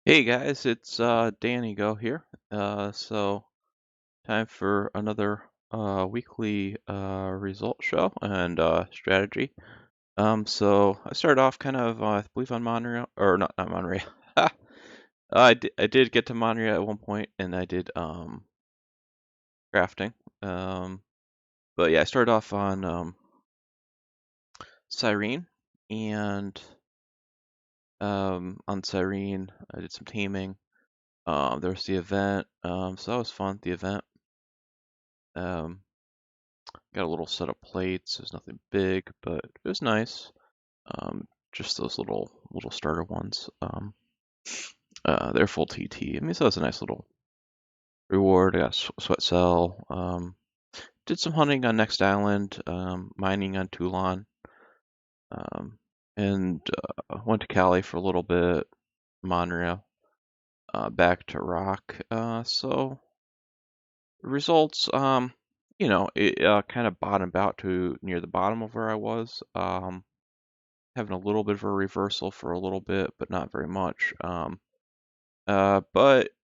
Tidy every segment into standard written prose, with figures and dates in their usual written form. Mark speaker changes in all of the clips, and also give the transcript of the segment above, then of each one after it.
Speaker 1: Hey guys, it's Danny Go here. So time for another weekly result show and strategy. So I started off kind of I believe on Monreal or not Monreal. I did get to Monreal at one point and I did crafting. Um, but yeah, I started off on Cyrene and on Cyrene I did some taming. There was the event, so that was fun. The event. Um, Got a little set of plates. It was nothing big, but it was nice. Just those little starter ones. They're full TT. I mean, so that's a nice little reward. I got sweat cell. Did some hunting on Next Island, mining on Toulon, um, and went to Cali for a little bit. Monreal, back to Rock. So results. It kind of bottomed out to near the bottom of where I was. Having a little bit of a reversal for a little bit, but not very much. But on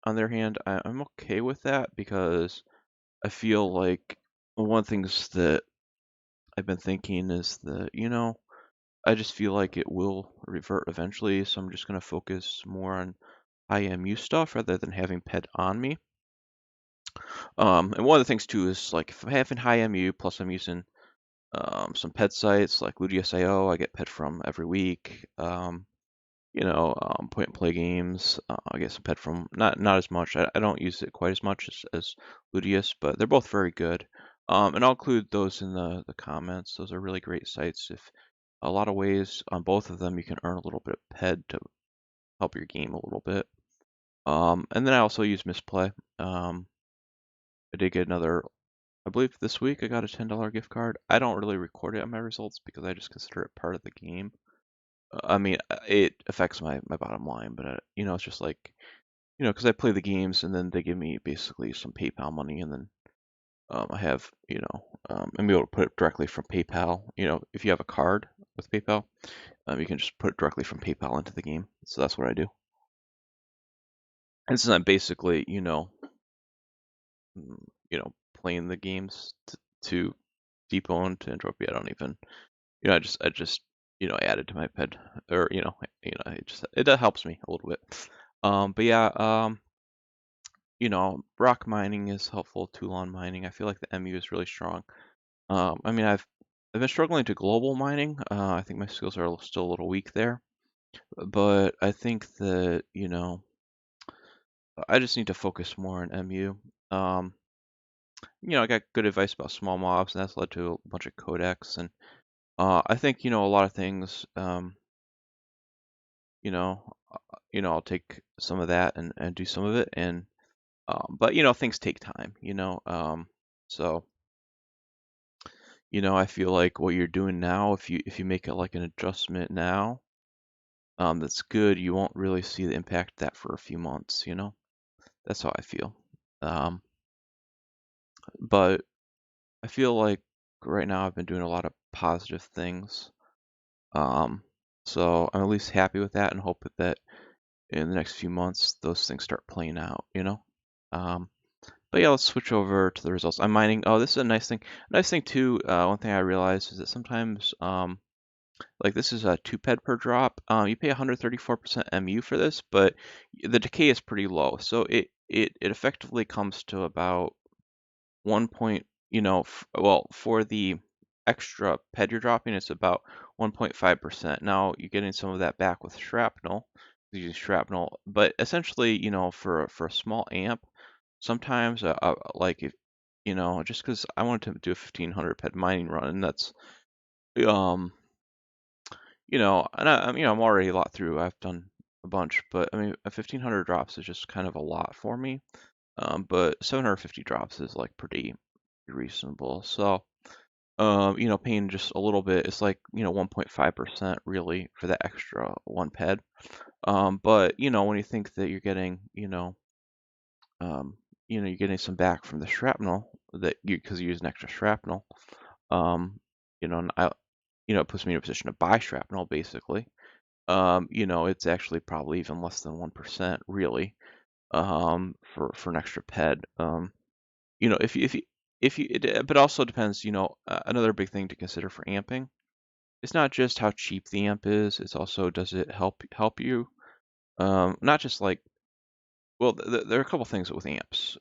Speaker 1: the other hand, I'm okay with that because I feel like one of the things that I've been thinking is that, I just feel like it will revert eventually. So I'm just going to focus more on IMU stuff rather than having ped on me. And one of the things too is like if I'm having high MU plus I'm using some ped sites like Ludius.io, I get ped from every week. Point and play games. I get some ped from not as much. I don't use it quite as much as Ludius, but they're both very good. And I'll include those in the comments. Those are really great sites. If a lot of ways on both of them, you can earn a little bit of ped to help your game a little bit. And then I also use Misplay. I did get another. I believe this week I got a $10 gift card. I don't really record it on my results because I just consider it part of the game. I mean, it affects my bottom line, but it's just like, because I play the games and then they give me basically some PayPal money, and then I have, I'm able to put it directly from PayPal. If you have a card with PayPal, you can just put it directly from PayPal into the game. So that's what I do. And since I'm basically, playing the games to Depot and to Entropia, I don't even, I just added to my ped, or it helps me a little bit. But yeah, rock mining is helpful. Toulon mining, I feel like the MU is really strong. I mean, I've been struggling to global mining. I think my skills are still a little weak there, but I think that I just need to focus more on MU. I got good advice about small mobs, and that's led to a bunch of codecs, and I think a lot of things. You know, I'll take some of that and do some of it, and but things take time. So I feel like what you're doing now, if you make it like an adjustment now, that's good. You won't really see the impact of that for a few months. That's how I feel. Um, but I feel like right now I've been doing a lot of positive things. Um, so I'm at least happy with that and hope that in the next few months those things start playing out. Um, But yeah, let's switch over to the results. I'm mining. Oh, this is a nice thing. Nice thing too. One thing I realized is that sometimes, like this is a 2 ped per drop. You pay 134% MU for this, but the decay is pretty low. So it effectively comes to about 1 point. Well, for the extra ped you're dropping, it's about 1.5%. Now you're getting some of that back with shrapnel. You use shrapnel, but essentially, for a small amp, sometimes like if just because I wanted to do a 1500 ped mining run, and that's um and I'm already a lot through. I've done a bunch, but I mean a 1500 drops is just kind of a lot for me. But 750 drops is like pretty reasonable. So paying just a little bit is like 1.5% really for that extra 1 ped. But when you think that you're getting um, you're getting some back from the shrapnel that because you use an extra shrapnel. And it puts me in a position to buy shrapnel basically. it's actually probably even less than 1% really, for an extra ped. But also depends, another big thing to consider for amping. It's not just how cheap the amp is, it's also does it help you? Not just like, well, there are a couple things with amps.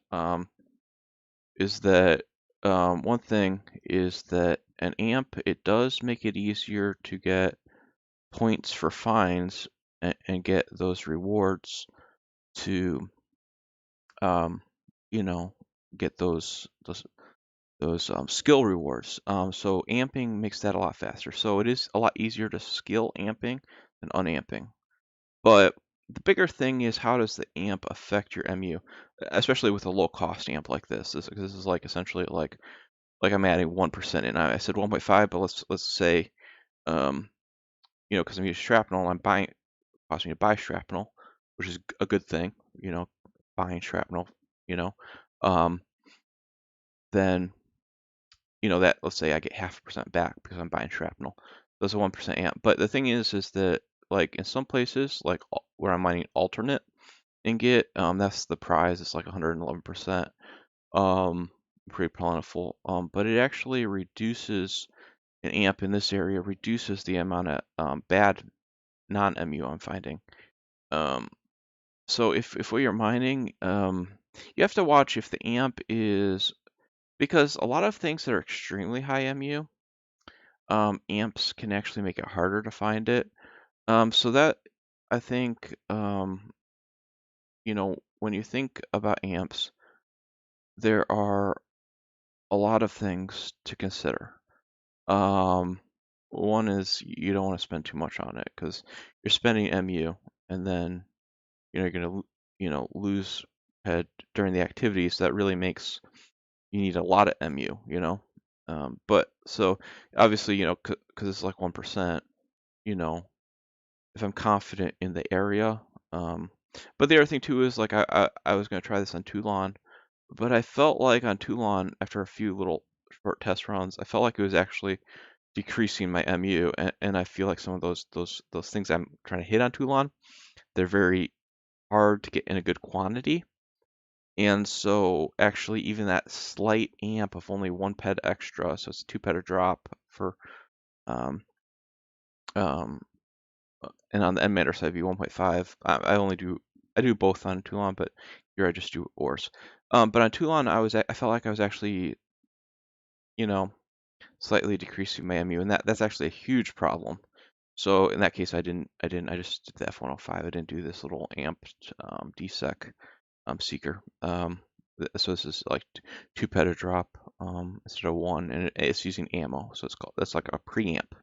Speaker 1: Is that One thing is that an amp, it does make it easier to get points for fines and get those rewards to um, you know get those skill rewards. So amping makes that a lot faster. So it is a lot easier to skill amping than unamping. But the bigger thing is, how does the amp affect your MU, especially with a low cost amp like this? This is like essentially like I'm adding 1% in. I said 1.5, but let's say um, because I'm using shrapnel, I'm buying causing me to buy shrapnel, which is a good thing. Buying shrapnel, you know, um, then that, let's say I get 0.5% back because I'm buying shrapnel. That's a 1% amp. But the thing is that like in some places, like where I'm mining alternate ingot, that's the prize. It's like 111%. Pretty plentiful. But it actually reduces an amp in this area reduces the amount of bad non-MU I'm finding. So if what you're mining, you have to watch if the amp is, because a lot of things that are extremely high MU, amps can actually make it harder to find it. So that I think, when you think about amps, there are a lot of things to consider. One is you don't want to spend too much on it because you're spending MU, and then you're gonna lose head during the activities. That really makes you need a lot of MU. But so obviously, because it's like 1%, you know, if I'm confident in the area. But the other thing too is like I was gonna try this on Toulon, but I felt like on Toulon, after a few little short test runs, I felt like it was actually decreasing my MU, and I feel like some of those things I'm trying to hit on Toulon, they're very hard to get in a good quantity. And so actually even that slight amp of only 1 ped extra, so it's a 2 ped a drop for um, um, and on the emitter side, be 1.5. I do both on Toulon, but here I just do ores. But on Toulon, I felt like I was actually, you know, slightly decreasing my MU, and that's actually a huge problem. So in that case, I just did the F105. I didn't do this little amped DSec seeker. So this is like 2 ped a drop instead of 1, and it's using ammo, so that's like a preamp.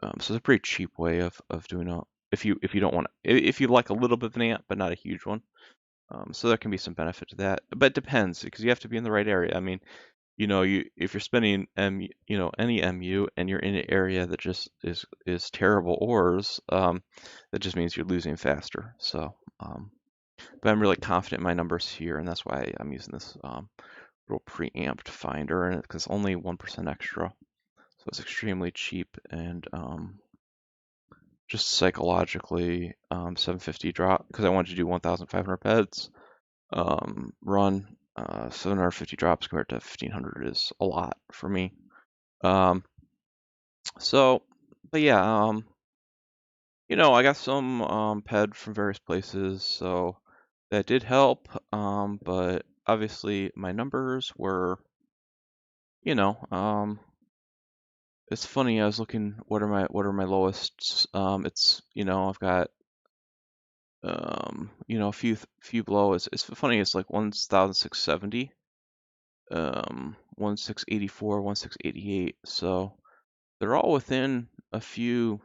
Speaker 1: So it's a pretty cheap way of doing a, if you don't want if you like a little bit of an amp but not a huge one. So there can be some benefit to that, but it depends because you have to be in the right area. I mean, if you're spending any MU and you're in an area that just is terrible ores, that just means you're losing faster. So, but I'm really confident in my numbers here, and that's why I'm using this little preamped finder, and because only 1% extra, so it's extremely cheap and just psychologically 750 drop because I wanted to do 1,500 peds. Run 750 drops compared to 1,500 is a lot for me. Um, so, but yeah, I got some ped from various places, so that did help. But obviously my numbers were, you know, it's funny. I was looking, what are my lowest? It's I've got a few below. It's funny. It's like 1,670, 1,684, 1,688. So they're all within a few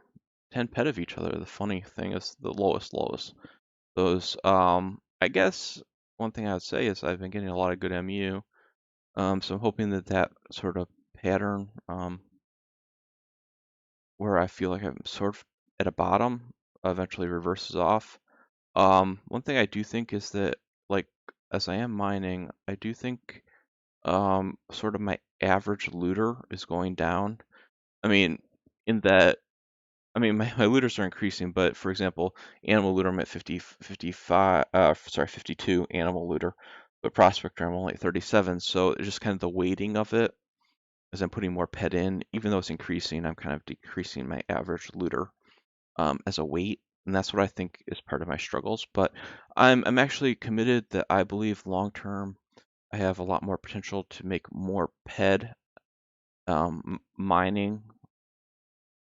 Speaker 1: 10 ped of each other. The funny thing is the lowest. Those, I guess one thing I would say is I've been getting a lot of good MU. So I'm hoping that sort of pattern, where I feel like I'm sort of at a bottom, eventually reverses off. One thing I do think is that, like, as I am mining, I do think sort of my average looter is going down. I mean, in that I mean, my looters are increasing, but for example, animal looter I'm at 50, 55, sorry, 52 animal looter, but prospector I'm only at 37. So it's just kind of the weighting of it as I'm putting more pet in, even though it's increasing, I'm kind of decreasing my average looter as a weight. And that's what I think is part of my struggles. But I'm actually committed that I believe long term I have a lot more potential to make more ped mining,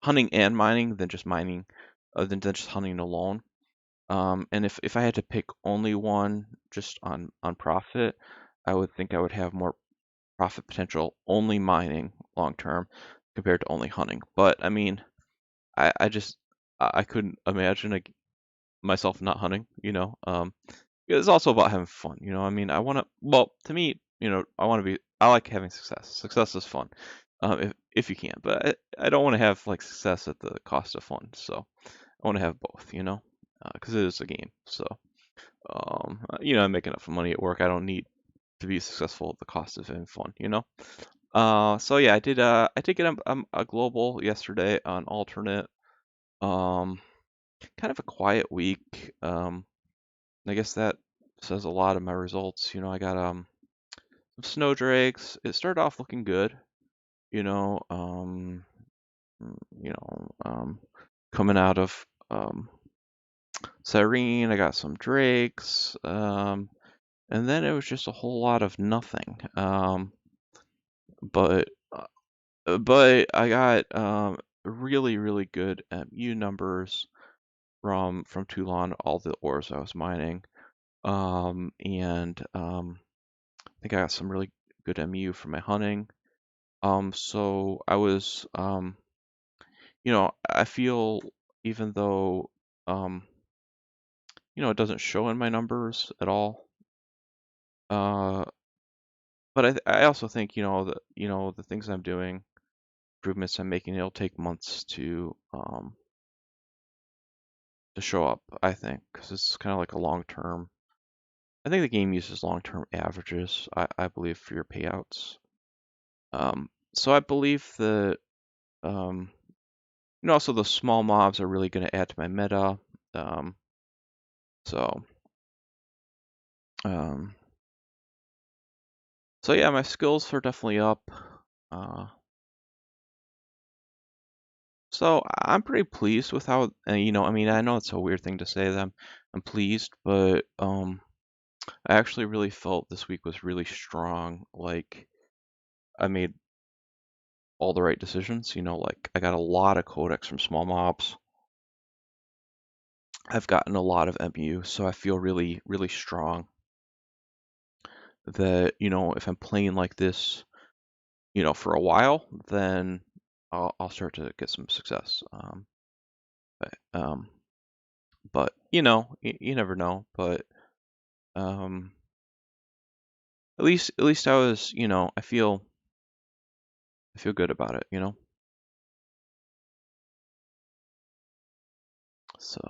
Speaker 1: hunting and mining than just mining, than just hunting alone. And if I had to pick only one just on profit, I would think I would have more profit potential only mining long term compared to only hunting. But I mean, I just I couldn't imagine like myself not hunting, you know. It's also about having fun, you know. I mean, I want to. Well, to me, you know, I want to be. I like having success. Success is fun, if you can. But I don't want to have like success at the cost of fun. So I want to have both, you know, because it is a game. So you know, I'm making enough money at work. I don't need to be successful at the cost of having fun, you know. So yeah, I did get a global yesterday on alternate. Um, kind of a quiet week. I guess that says a lot of my results. You know, I got some snow drakes. It started off looking good. You know, you know, coming out of Cyrene, I got some drakes. And then it was just a whole lot of nothing. But but I got really really good MU numbers from Toulon, all the ores I was mining. And I think I got some really good MU for my hunting. So I was, you know, I feel even though, um, you know, it doesn't show in my numbers at all. Uh, but I also think, you know, the things I'm doing, improvements I'm making, it'll take months to show up, I think, because it's kind of like a long term. I think the game uses long term averages, I believe, for your payouts. So I believe that, um, you know, also the small mobs are really going to add to my meta. Um, so, um, so yeah, my skills are definitely up. Uh, so I'm pretty pleased with how, you know, I mean, I know it's a weird thing to say that I'm pleased, but I actually really felt this week was really strong. Like I made all the right decisions. You know, like I got a lot of codex from small mobs. I've gotten a lot of MU, so I feel really, really strong that, you know, if I'm playing like this, you know, for a while, then I'll start to get some success. But, but you know, you never know. But um, at least I was, you know, I feel good about it, you know. So,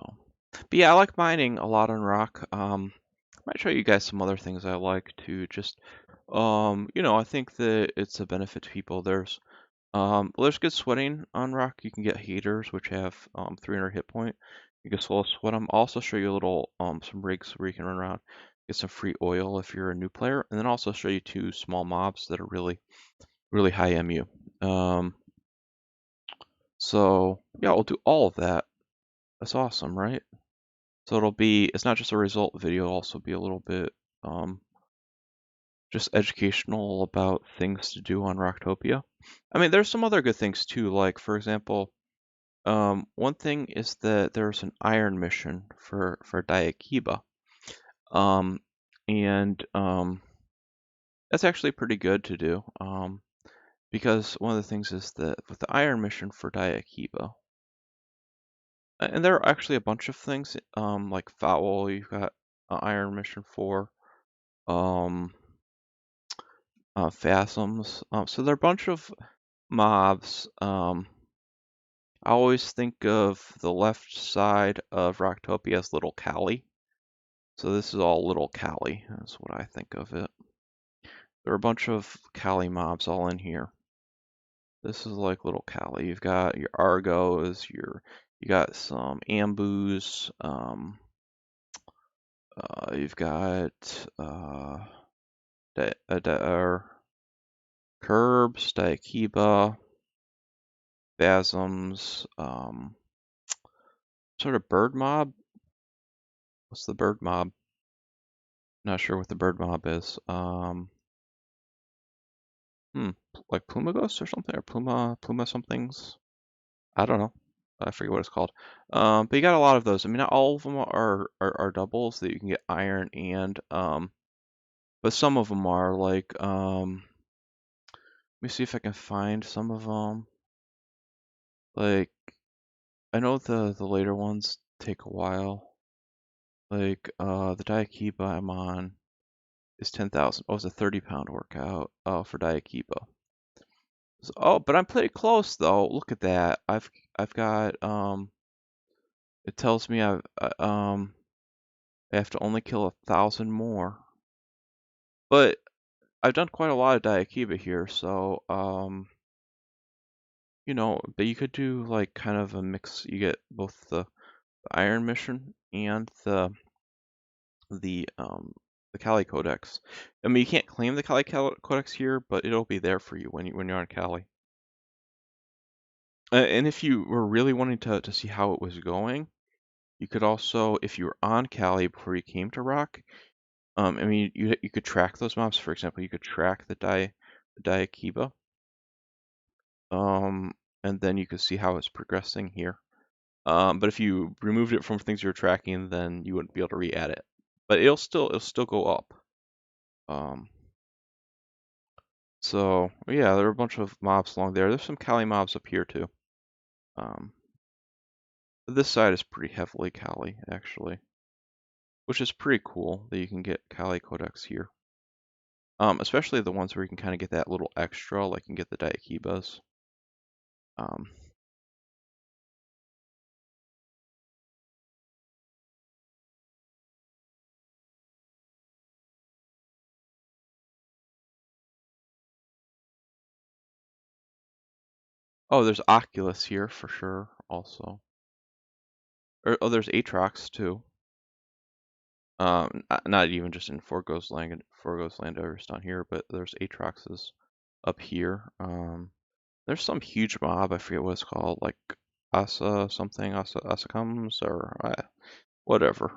Speaker 1: but yeah, I like mining a lot on rock. I might show you guys some other things I like to just, you know, I think that it's a benefit to people. Well, there's good sweating on rock. You can get heaters which have 300 hit point. You can slow sweat them. I'll also show you a little some rigs where you can run around, get some free oil if you're a new player, and then also show you two small mobs that are really really high MU. Um, so yeah, we'll do all of that. That's awesome, right? So it's not just a result video, it'll also be a little bit um, just educational about things to do on Rocktopia. I mean, there's some other good things too, like for example, one thing is that there's an iron mission for Diakiba, um, and that's actually pretty good to do, because one of the things is that with the iron mission for Diakiba, and there are actually a bunch of things, like Foul, you've got an iron mission for, um, Phasms, so there are a bunch of mobs. I always think of the left side of Rocktopia as Little Cali. So this is all Little Cali. That's what I think of it. There are a bunch of Cali mobs all in here. This is like little Cali. You've got your Argos, you got some Ambus, you've got Curbs, Diakiba, Basms, sort of bird mob. What's the bird mob? Not sure what the bird mob is. Like Plumagos or something, or Pluma somethings. I don't know. I forget what it's called. But you got a lot of those. I mean, not all of them are doubles that you can get iron and but some of them are like let me see if I can find some of them. Like I know the later ones take a while. Like the Diakiba I'm on is 10,000. Oh, it's a 30-pound workout for Diakiba. So, oh, but I'm pretty close though. Look at that. I've got it tells me I have to only kill 1,000 more. But I've done quite a lot of Diakiba here, so you know, but you could do like kind of a mix. You get both the Iron Mission and the Kali Codex. I mean, you can't claim the Kali Codex here, but it'll be there for you when you're on Kali. And if you were really wanting to see how it was going, you could also, if you were on Kali before you came to Rock, I mean, you could track those mobs. For example, you could track the Diakiba, and then you could see how it's progressing here. But if you removed it from things you're tracking, then you wouldn't be able to re-add it. But it'll still go up. Um, so yeah, there are a bunch of mobs along there. There's some Kali mobs up here too. Um, this side is pretty heavily Kali actually, which is pretty cool that you can get Kali Codex here. Especially the ones where you can kind of get that little extra, like you can get the Diakibas. Um, oh, there's Oculus here for sure also. Oh, there's Aatrox too. Not even just in Forgo's Landover's down here, but there's Aatroxes up here. There's some huge mob, I forget what it's called, like Asa comes or whatever.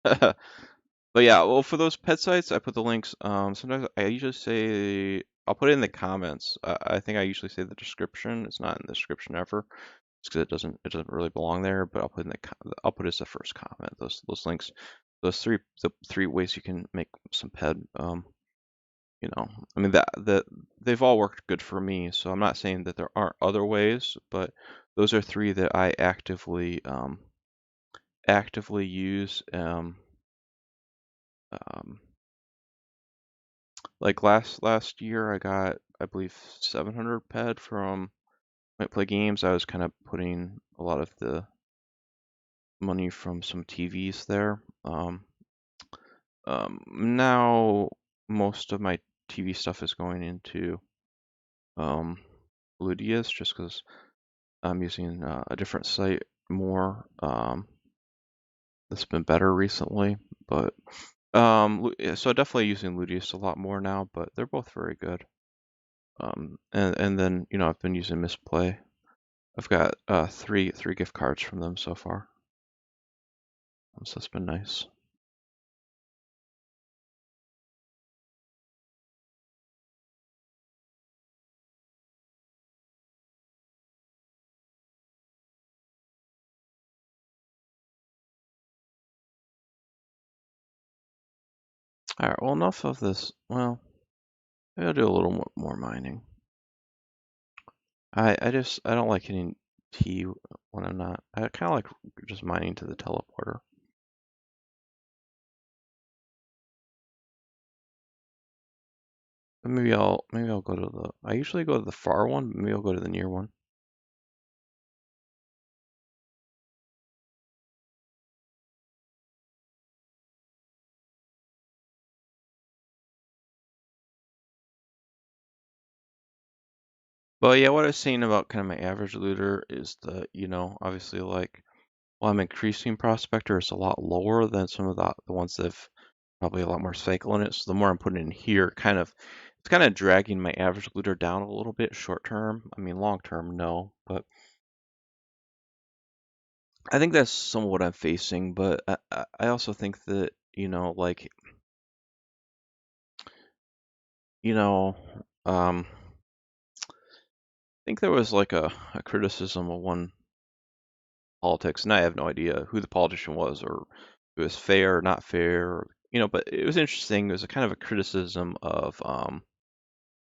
Speaker 1: But yeah, well, for those pet sites, I put the links. Sometimes I usually say I'll put it in the comments. I think I usually say the description. It's not in the description ever, just because it doesn't really belong there. But I'll put it as the first comment. Those links, the three ways you can make some ped. You know, I mean that they've all worked good for me. So I'm not saying that there aren't other ways, but those are three that I actively use. Um, Like last year, I got, I believe, 700 ped from Might Play Games. I was kind of putting a lot of the money from some TVs there. Now most of my TV stuff is going into um, Ludius just because I'm using a different site more. That's been better recently, but yeah, so definitely using Ludius a lot more now. But they're both very good. And then I've been using Misplay. I've got three gift cards from them so far, so it's been nice. All right, well, enough of this. Well, maybe I'll do a little more mining. I don't like hitting T when I'm not. I kind of like just mining to the teleporter. But maybe I'll go to the. I usually go to the far one, but maybe I'll go to the near one. But yeah, what I was saying about kind of my average looter is that, obviously like while I'm increasing prospector, it's a lot lower than some of the ones that have probably a lot more cycle in it. So the more I'm putting in here, it's kind of dragging my average looter down a little bit short term. I mean, long term, no, but I think that's some of what I'm facing. But I also think that, like, you know, I think there was like a criticism of one politics, and I have no idea who the politician was or if it was fair or not fair, but it was interesting. It was a kind of a criticism of,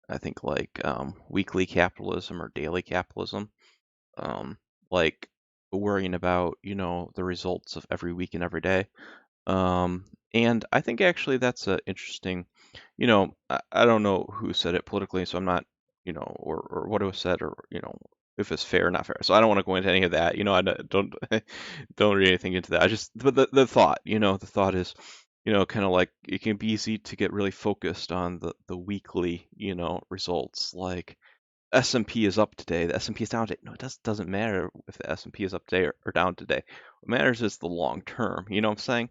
Speaker 1: I think like weekly capitalism or daily capitalism, um, like worrying about, the results of every week and every day. And I think actually that's a interesting, I don't know who said it politically, so I'm not, or what it was said, or if it's fair or not fair. So I don't want to go into any of that. I don't don't read anything into that. I just, but the thought, the thought is, kind of like it can be easy to get really focused on the weekly, results. Like S&P is up today, the S&P is down today. No, it doesn't matter if the S&P is up today or down today. What matters is the long term. You know what I'm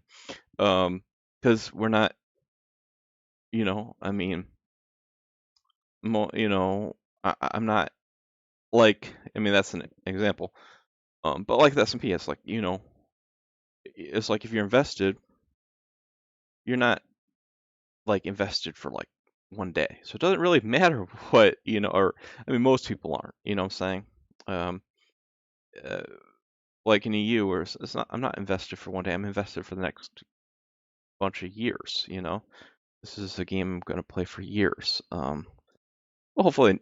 Speaker 1: saying? Because we're not, I mean, I'm not like, I mean, that's an example. But like the S&P, it's like, it's like if you're invested, you're not like invested for like one day. So it doesn't really matter what, or I mean, most people aren't, you know what I'm saying? Um, uh, like in EU, where it's not, I'm not invested for one day, I'm invested for the next bunch of years, This is a game I'm going to play for years. Well, hopefully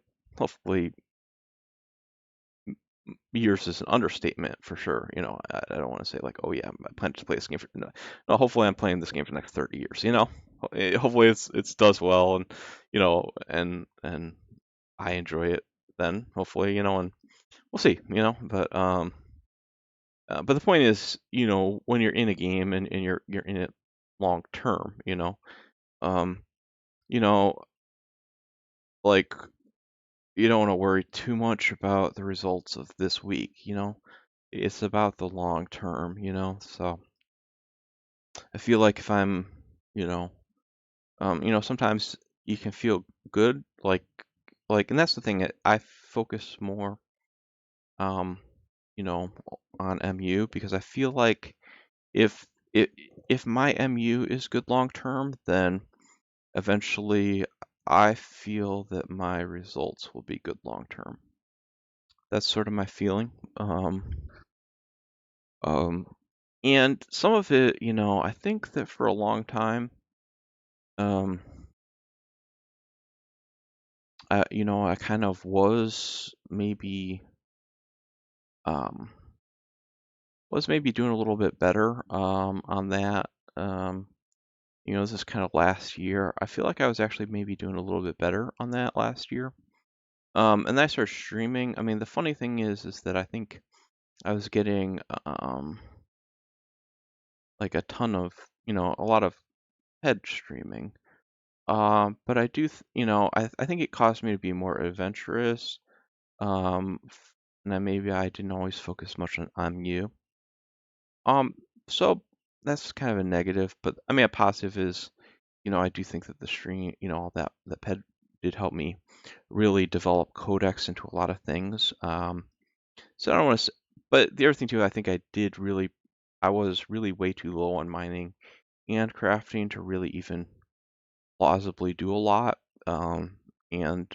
Speaker 1: years is an understatement for sure. I don't want to say like, oh yeah, I plan to play this game for no, no. Hopefully, I'm playing this game for the next 30 years. Hopefully it does well, and and I enjoy it. Then hopefully, and we'll see. But the point is, when you're in a game and you're in it long term, um, you know, like you don't want to worry too much about the results of this week. It's about the long term. So I feel like if I'm, you know, sometimes you can feel good, and that's the thing that I focus more, um, you know, on MU because I feel like if it if my MU is good long term, then eventually I feel that my results will be good long term. That's sort of my feeling. Um, and some of it, I think that for a long time, um, I kind of um, was maybe doing a little bit better, on that. Um, this is kind of last year. I feel like I was actually maybe doing a little bit better on that last year. And then I started streaming. I mean, the funny thing is that I think I was getting, like a ton of, a lot of head streaming. But I do, I think it caused me to be more adventurous. And then maybe I didn't always focus much on you. Um, so that's kind of a negative, but I mean, a positive is, I do think that the stream, all that ped did help me really develop codecs into a lot of things. So I don't want to, but the other thing too, I think I was really way too low on mining and crafting to really even plausibly do a lot. And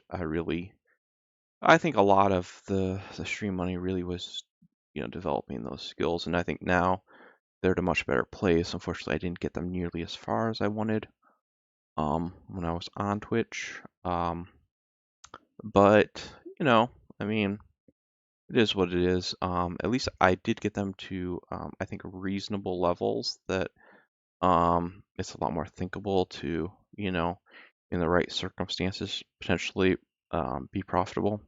Speaker 1: I think a lot of the stream money really was, developing those skills. And I think now they're at a much better place. Unfortunately, I didn't get them nearly as far as I wanted, when I was on Twitch. But, I mean, it is what it is. At least I did get them to, I think, reasonable levels that, it's a lot more thinkable to, in the right circumstances, potentially, be profitable.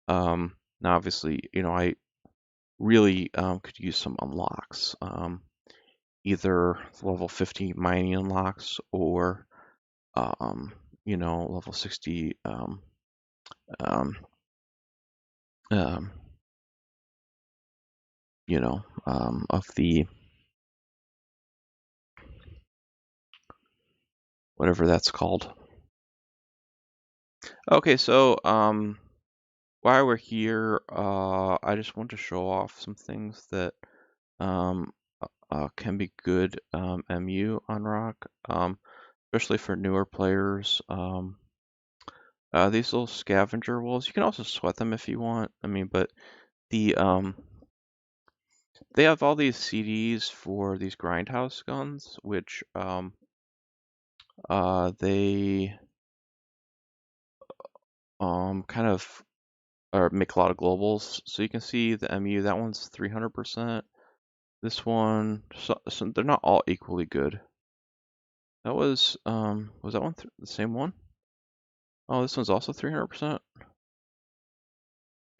Speaker 1: Now, obviously, I really, could use some unlocks, either level 50 mining unlocks or, level 60, um, um, of the whatever that's called. Okay, so while we're here, I just want to show off some things that um, can be good MU on Rock, especially for newer players. These little scavenger wolves, you can also sweat them if you want. I mean, but the they have all these CDs for these grindhouse guns, which they kind of or make a lot of globals. So you can see the MU, that one's 300%. This one, so they're not all equally good. That was that one the same one? Oh, this one's also 300%.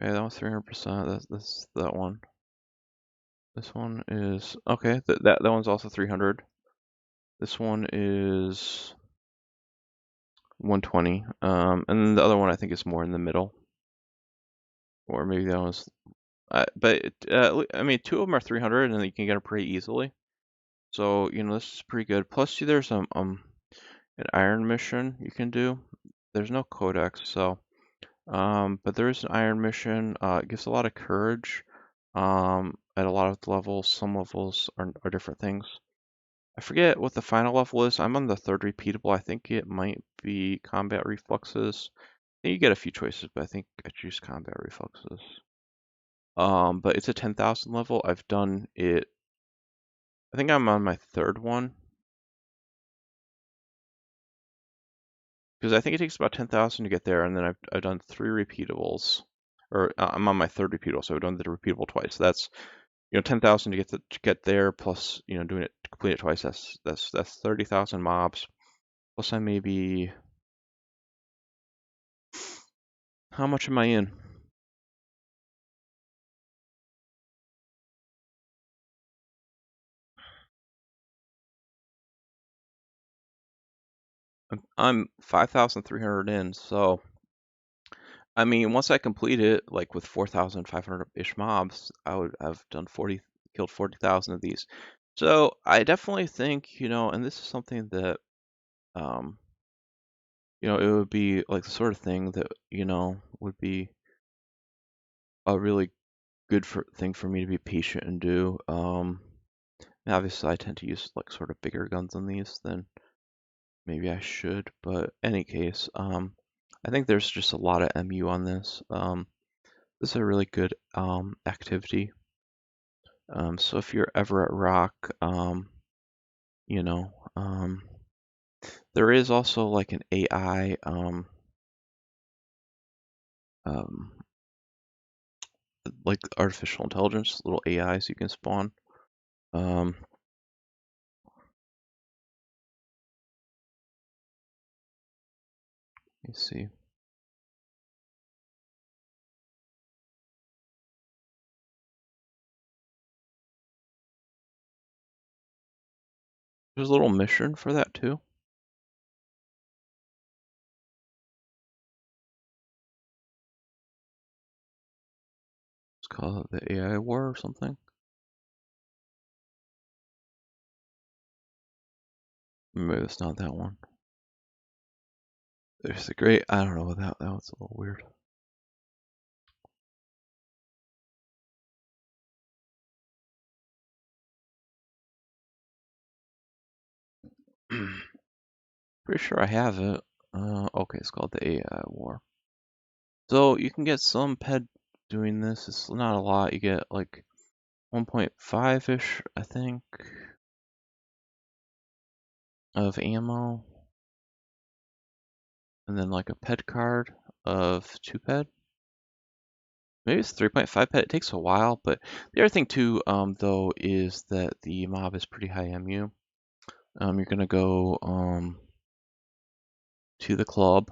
Speaker 1: Okay, that one's 300%. That's that one. This one is okay. That one's also 300. This one is 120. And then the other one I think is more in the middle, or maybe that was. I mean, two of them are 300, and you can get them pretty easily. So this is pretty good. Plus, there's an iron mission you can do. There's no codex, so but there is an iron mission. It gives a lot of courage. At a lot of levels, some levels are different things. I forget what the final level is. I'm on the third repeatable. I think it might be combat reflexes. I think you get a few choices, but I think I choose combat reflexes. But it's a 10,000 level. I've done it. I think I'm on my third one because I think it takes about 10,000 to get there, and then I've done 3 repeatables, or I'm on my third repeatable, so I've done the repeatable twice. That's 10,000 to get there, plus doing it to complete it twice. That's 30,000 mobs. Plus I maybe how much am I in? I'm 5,300 in, so I mean, once I complete it, like with 4,500-ish mobs, I would have killed 40,000 of these. So I definitely think, and this is something that, um, it would be like the sort of thing that, would be a really good thing for me to be patient and do. Obviously, I tend to use like sort of bigger guns on these than maybe I should, but any case, I think there's just a lot of MU on this. This is a really good activity. So if you're ever at Rock, you know, um, there is also like an AI, um, like artificial intelligence, little AIs you can spawn. Let me see. There's a little mission for that too. It's called the AI War or something. Maybe it's not that one. There's the great. I don't know what that was a little weird. Pretty sure I have it. Okay, it's called the AI War. So you can get some ped doing this. It's not a lot. You get like 1.5-ish, I think, of ammo, and then like a ped card of 2 ped. Maybe it's 3.5 ped. It takes a while, but the other thing too, though, is that the mob is pretty high MU. You're gonna go to the club.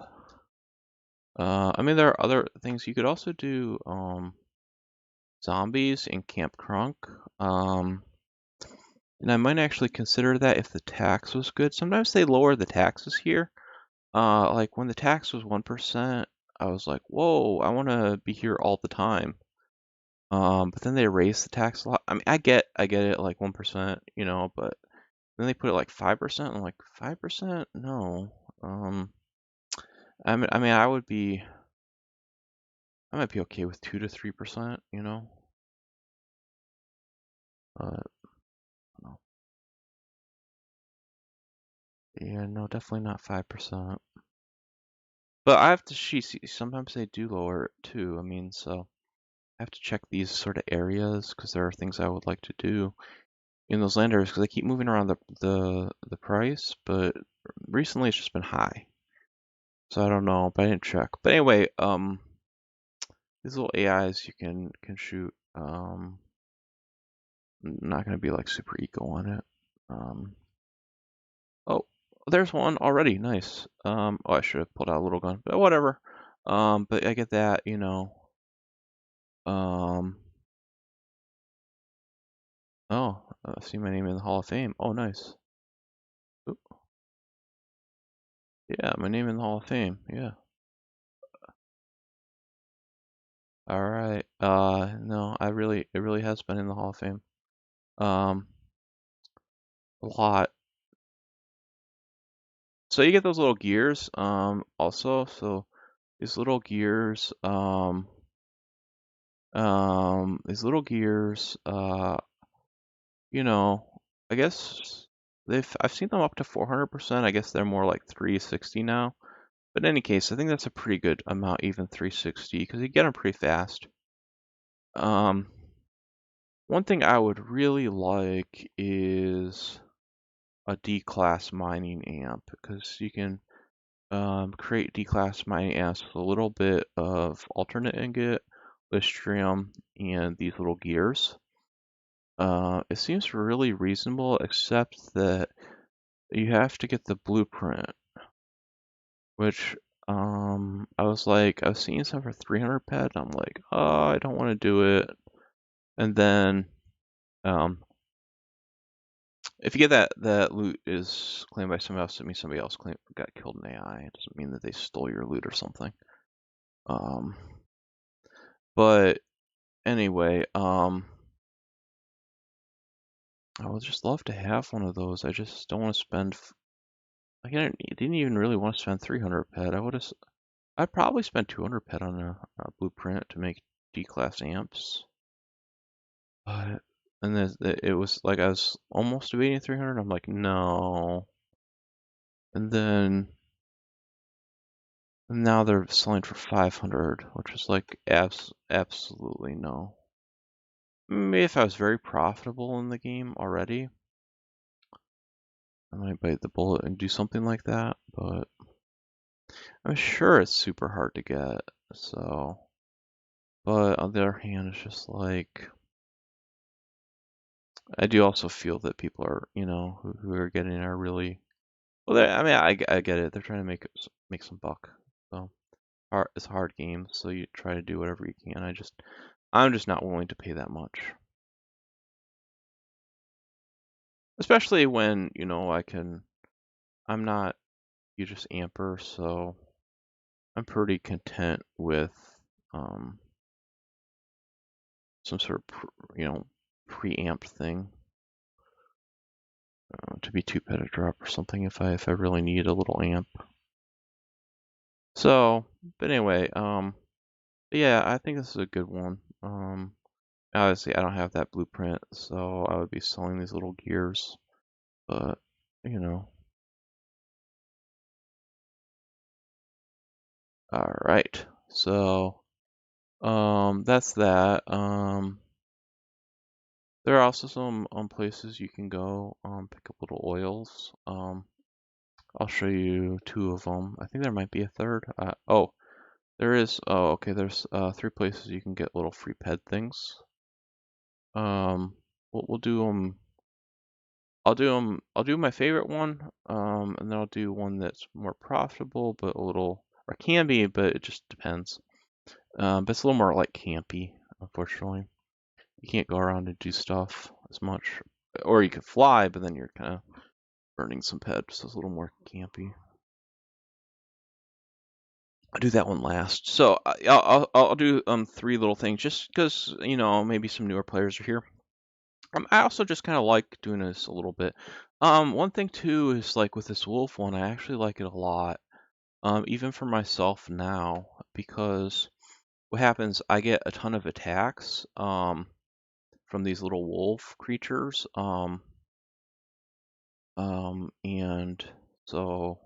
Speaker 1: I mean, there are other things you could also do. Zombies in Camp Crunk. And I might actually consider that if the tax was good. Sometimes they lower the taxes here. Like when the tax was 1%, I was like, whoa, I want to be here all the time. But then they raised the tax a lot. I mean, I get it, like 1%, but then they put it like 5%. I'm like, 5%? No. Um, I mean, I might be okay with 2 to 3%, but no. Yeah, no, definitely not 5%. But I have to see, sometimes they do lower it too. I mean, so I have to check these sort of areas because there are things I would like to do in those land areas because they keep moving around the price, but recently it's just been high. So I don't know, but I didn't check. But anyway, these little AIs you can shoot. Not gonna be like super eco on it. Oh, there's one already. Nice. Oh, I should have pulled out a little gun, but whatever. But I get that. Um, oh, see my name in the Hall of Fame. Oh, nice. Oop. Yeah, my name in the Hall of Fame. Yeah. All right. No, it really has been in the Hall of Fame. Um, a lot. So you get those little gears, also. So these little gears, these little gears, you know, I guess I've seen them up to 400%. I guess they're more like 360 now. But in any case, I think that's a pretty good amount, even 360, because you get them pretty fast. Um, One thing I would really like is a D-class mining amp, because you can create D-class mining amps with a little bit of alternate ingot, Listrium, and these little gears. It seems really reasonable, except that you have to get the blueprint, which I was seeing some for 300 pet. I'm like, oh, I don't want to do it. And then um, if you get that loot is claimed by somebody else, it means somebody else got killed in AI. It doesn't mean that they stole your loot or something. Um, but anyway, I would just love to have one of those. I just don't want to spend. Didn't even really want to spend 300 pet. I'd probably spend 200 pet on a blueprint to make D-class amps. But and then it was like I was almost debating 300. I'm like, no. And then now they're selling for 500, which is like absolutely no. Maybe if I was very profitable in the game already, I might bite the bullet and do something like that. But I'm sure it's super hard to get. So, but on the other hand, it's just like I do also feel that people are, who are getting are really well. I mean, I get it. They're trying to make some buck. So it's a hard game. So you try to do whatever you can. I'm just not willing to pay that much, especially when I'm not you just amper, so I'm pretty content with um some sort of preamp thing. To be 2 pet a drop or something if I really need a little amp. So, but anyway, yeah, I think this is a good one. Obviously I don't have that blueprint, so I would be selling these little gears, but you know. All right. So, that's that. There are also some places you can go pick up little oils. I'll show you two of them. I think there might be a third. Oh, there is. Oh, okay. There's 3 places you can get little free ped things. We'll do them. I'll do them. I'll do my favorite one. And then I'll do one that's more profitable, but a little, or can be, but it just depends. But it's a little more like campy, unfortunately. You can't go around and do stuff as much, or you could fly, but then you're kind of burning some ped, so it's a little more campy. I'll do that one last. So I'll do three little things just because maybe some newer players are here. I also just kind of like doing this a little bit. One thing too is like with this wolf one, I actually like it a lot. Even for myself now, because what happens, I get a ton of attacks from these little wolf creatures. And so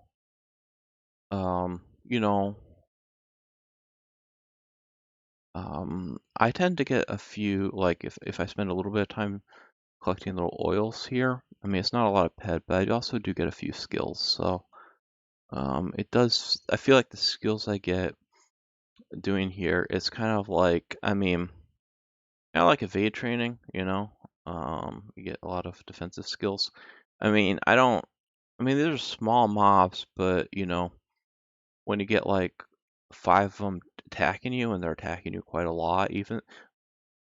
Speaker 1: um, you know, I tend to get a few, like if I spend a little bit of time collecting little oils here. I mean, it's not a lot of pet, but I also do get a few skills. So it does. I feel like the skills I get doing here, it's kind of like, I mean, I like evade training. You get a lot of defensive skills. I mean, I don't. I mean, these are small mobs, but when you get like five of them attacking you, and they're attacking you quite a lot, even,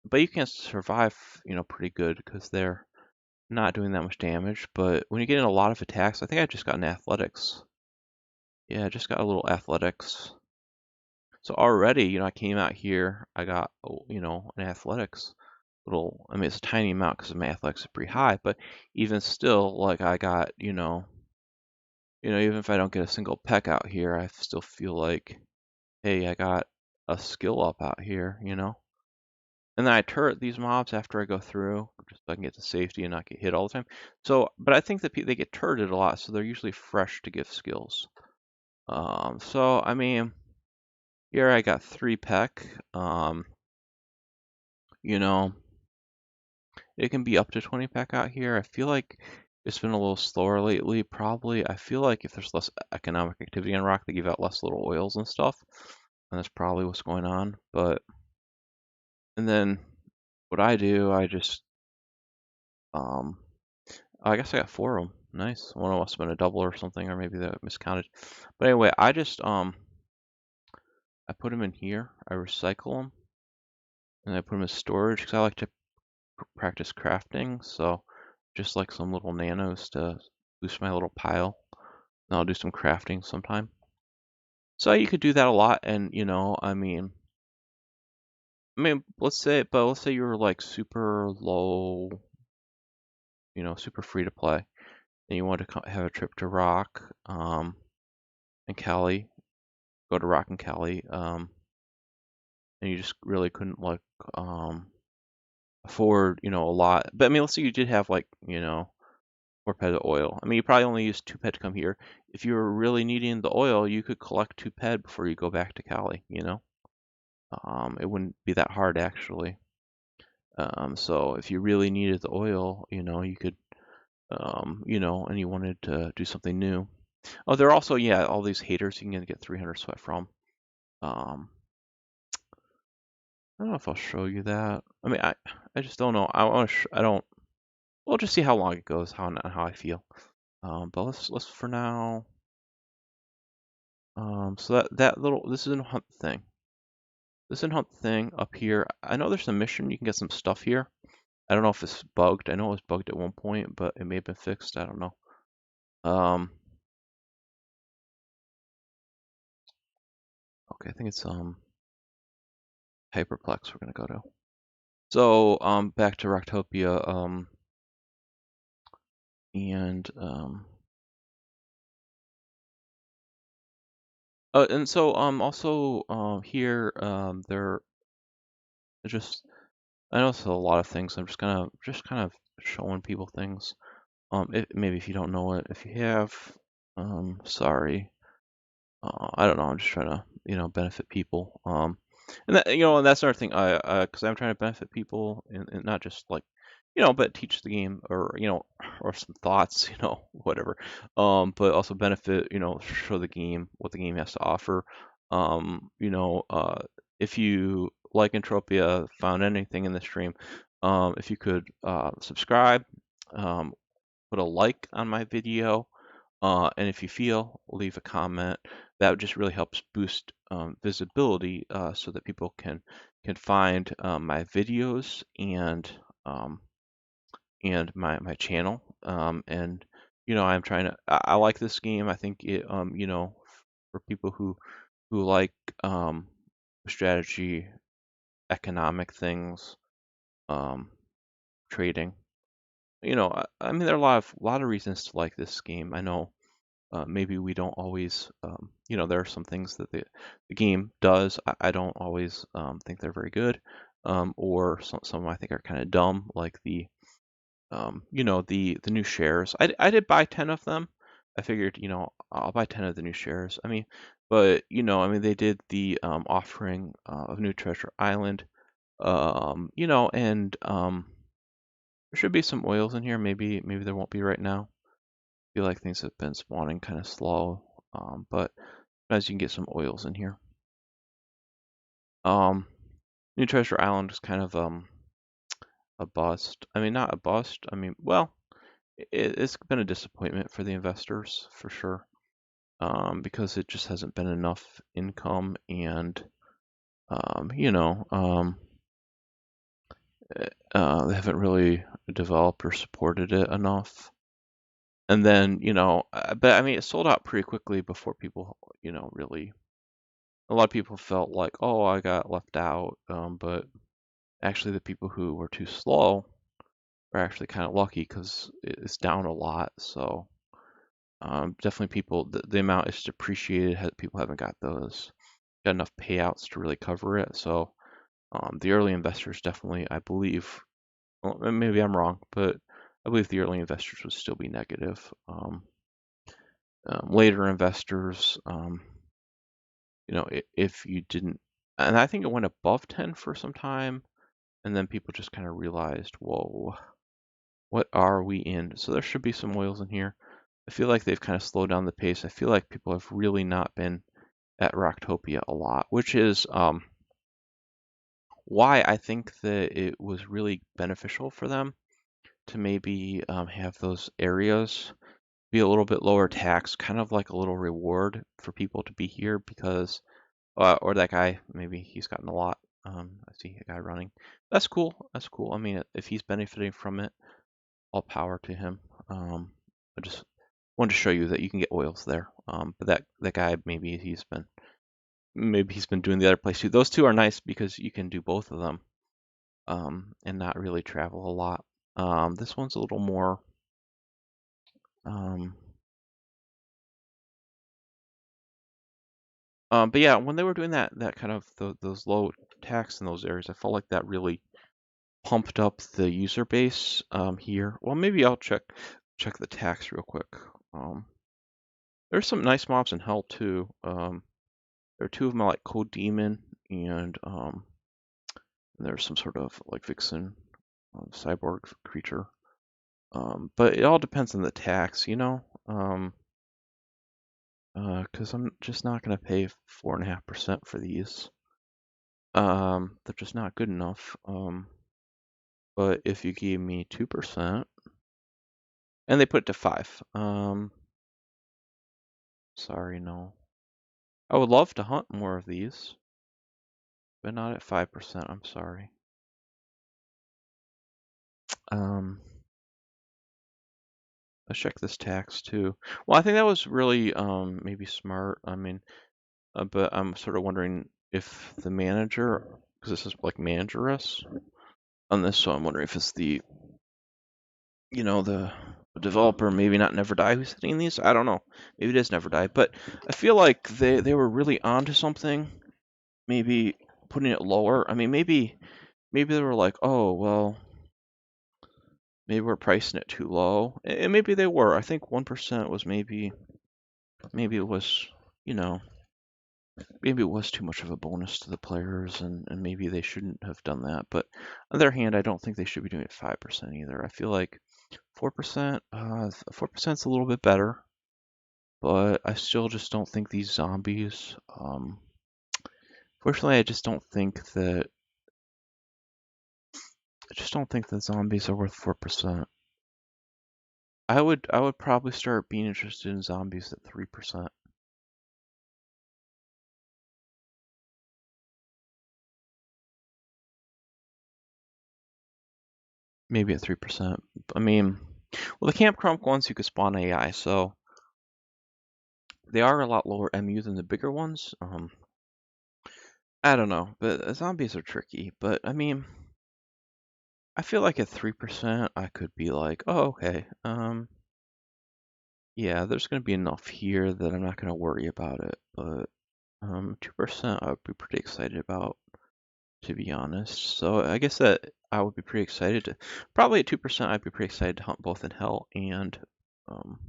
Speaker 1: but you can survive, pretty good because they're not doing that much damage. But when you get in a lot of attacks, I think I just got an athletics. Yeah, I just got a little athletics. So already, I came out here, I got, an athletics little, I mean, it's a tiny amount because my athletics is pretty high, but even still, like I got, even if I don't get a single peck out here, I still feel like, hey, I got a skill up out here. And then I turret these mobs after I go through, just so I can get to safety and not get hit all the time. So, but I think that they get turreted a lot, so they're usually fresh to give skills. So I mean, here I got 3 peck. You know, it can be up to 20 peck out here. I feel like it's been a little slower lately, probably. I feel like if there's less economic activity on Rock, they give out less little oils and stuff. And that's probably what's going on. And then what I do, um, I guess I got 4 of them. Nice. One of them must have been a double or something, or maybe that miscounted. But anyway, I put them in here. I recycle them, and I put them in storage because I like to practice crafting. So just like some little nanos to boost my little pile. And I'll do some crafting sometime. So you could do that a lot, and let's say you were like super low, super free to play, and you want to have a trip to Rock, and Cali, go to Rock and Cali, and you just really couldn't like afford, a lot. But I mean, let's say you did have like, 4 ped of oil. I mean, you probably only used 2 ped to come here. If you were really needing the oil, you could collect 2 ped before you go back to Cali. It wouldn't be that hard actually. So if you really needed the oil, you could, and you wanted to do something new. Oh, there are also, yeah, all these haters you can get 300 sweat from. Um, I don't know if I'll show you that. I mean, I just don't know. I don't. We'll just see how long it goes, how I feel. But let's for now. So that little, this is a hunt thing. This is a hunt thing up here. I know there's a mission. You can get some stuff here. I don't know if it's bugged. I know it was bugged at one point, but it may have been fixed. I don't know. Okay, I think it's Hyperplex we're gonna go to. So back to Rocktopia, and and so also here there just, I know it's a lot of things. I'm just kind of showing people things. Maybe if you don't know it, if you have, sorry. I don't know. I'm just trying to, benefit people. And that, and that's another thing. Because I'm trying to benefit people, and not just like, but teach the game, or or some thoughts, whatever. But also benefit, show the game what the game has to offer. If you like Entropia, found anything in the stream, if you could subscribe, um, put a like on my video. And if you feel, leave a comment. That just really helps boost visibility, so that people can find my videos um, and my channel. And I'm trying to. I like this game. I think it. For people who like um, strategy, economic things, um, trading. I mean, there are a lot of reasons to like this scheme. I know maybe we don't always, there are some things that the game does. I don't always think they're very good, or some of them I think are kind of dumb, like the new shares. I did buy 10 of them. I figured, I'll buy 10 of the new shares. I mean, but they did the offering of New Treasure Island, and there should be some oils in here. Maybe there won't be right now. I feel like things have been spawning kind of slow, but as you can get some oils in here. Um, New Treasure Island is kind of a bust. I mean, not a bust. I mean, well, it's been a disappointment for the investors for sure, because it just hasn't been enough income, and um, you know, um, they haven't really developed or supported it enough. And then, but I mean, it sold out pretty quickly before people, really. A lot of people felt like, oh, I got left out, but actually, the people who were too slow are actually kind of lucky because it's down a lot. So definitely the amount is depreciated. People haven't got enough payouts to really cover it. So the early investors definitely, I believe, well, maybe I'm wrong, but I believe the early investors would still be negative. Later investors, if you didn't, and I think it went above 10 for some time, and then people just kind of realized, whoa, what are we in? So there should be some oils in here. I feel like they've kind of slowed down the pace. I feel like people have really not been at Rocktopia a lot, which is why I think that it was really beneficial for them to maybe have those areas be a little bit lower tax, kind of like a little reward for people to be here because, or that guy, maybe he's gotten a lot. I see a guy running. That's cool. That's cool. I mean, if he's benefiting from it, all power to him. I just wanted to show you that you can get oils there. But that guy, maybe he's been doing the other place too. Those two are nice because you can do both of them, and not really travel a lot. This one's a little more. Um, but yeah, when they were doing that kind of those low tax in those areas, I felt like that really pumped up the user base here. Well, maybe I'll check the tax real quick. Um, there's some nice mobs in Hell too. There are two of them I like Code Demon, and there's some sort of like Vixen cyborg creature. But it all depends on the tax, because I'm just not going to pay 4.5% for these. They're just not good enough. But if you gave me 2%, and they put it to 5, sorry, no. I would love to hunt more of these, but not at 5%. I'm sorry. Um, let's check this tax too. Well, I think that was really maybe smart. I mean, but I'm sort of wondering if the manager, because this is like manageress on this, so I'm wondering if it's the developer, maybe not Never Die, who's setting these. I don't know. Maybe it is Never Die, but I feel like they were really onto something. Maybe putting it lower. I mean, maybe they were like, oh well, maybe we're pricing it too low, and maybe they were. I think 1% was maybe it was you know maybe it was too much of a bonus to the players, and maybe they shouldn't have done that. But on the other hand, I don't think they should be doing it 5% either. I feel like 4%, 4% is a little bit better, but I still just don't think these zombies. Fortunately, I just don't think the zombies are worth 4%. I would probably start being interested in zombies at 3%. Maybe at 3%. I mean, well, the Camp Crump ones you could spawn AI, so they are a lot lower MU than the bigger ones. I don't know, but zombies are tricky. But I mean, I feel like at 3%, I could be like, oh, okay, yeah, there's gonna be enough here that I'm not gonna worry about it. But 2% I would be pretty excited about, to be honest. So I guess that I would be pretty excited to, probably at 2%, I'd be pretty excited to hunt both in hell and um,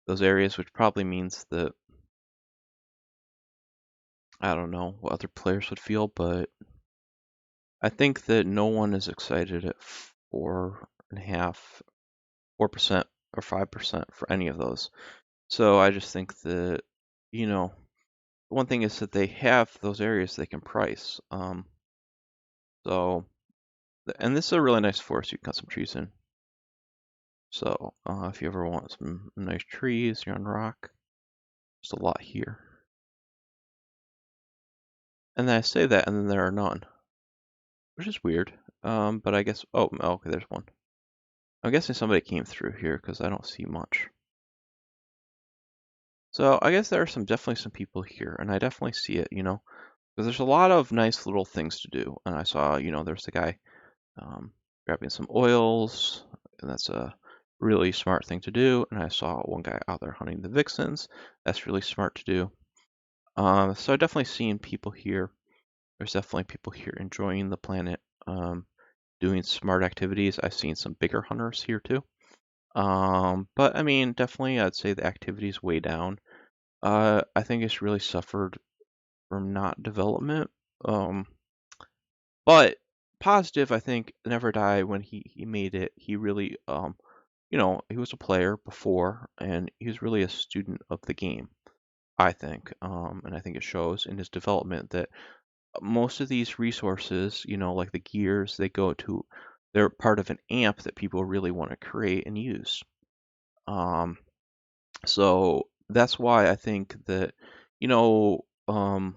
Speaker 1: those areas, which probably means that I don't know what other players would feel, but I think that no one is excited at 4.5, 4% or 5% for any of those. So I just think that, you know, one thing is that they have those areas they can price. So, and this is a really nice forest you can cut some trees in. So, if you ever want some nice trees, you're on rock. There's a lot here. And then I say that, and then there are none, which is weird. But I guess, oh, okay, there's one. I'm guessing somebody came through here because I don't see much. So I guess there are definitely some people here, and I definitely see it, because there's a lot of nice little things to do. And I saw, there's the guy grabbing some oils, and that's a really smart thing to do. And I saw one guy out there hunting the vixens. That's really smart to do. So I've definitely seen people here. There's definitely people here enjoying the planet, doing smart activities. I've seen some bigger hunters here too. But I mean, definitely I'd say the activity is way down. I think it's really suffered from not development. Um, but positive, I think Never Die when he made it, he really he was a player before and he was really a student of the game, I think. And I think it shows in his development that most of these resources, like the gears, they're part of an amp that people really want to create and use. Um, so that's why I think that, you know, um,